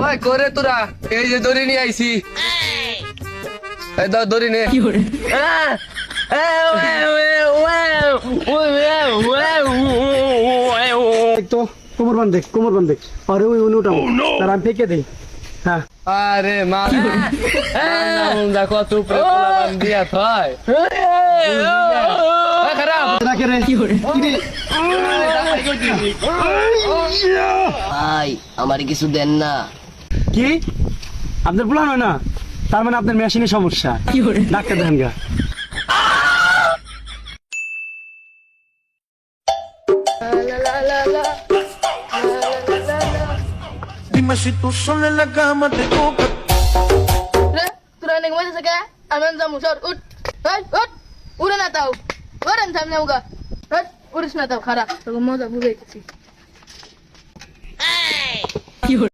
ওই করে তোরা এই যে দড়ি নিয়ে আইছি এই দড়ি নে তো কোমর বান্ধে আরে ওই উঠাবো তার আমি ফেঁকে দেই। হ্যাঁ আরে মা কত দিয়া থয় খারাপ রাখে রে ভাই আমার কিছু দেন না। কি আপনার প্ল্যান হয় না, তার মানে আপনার মেশিনের সমস্যা। ডাক্তার দেন গা। Dime si tú sola en la cama te toca. Turan yang mana sekarang? Aman sama sor. Ut. Udah nak tahu. Orang sama juga. Urus nak tahu. Khara. Kalau mau tak boleh sih.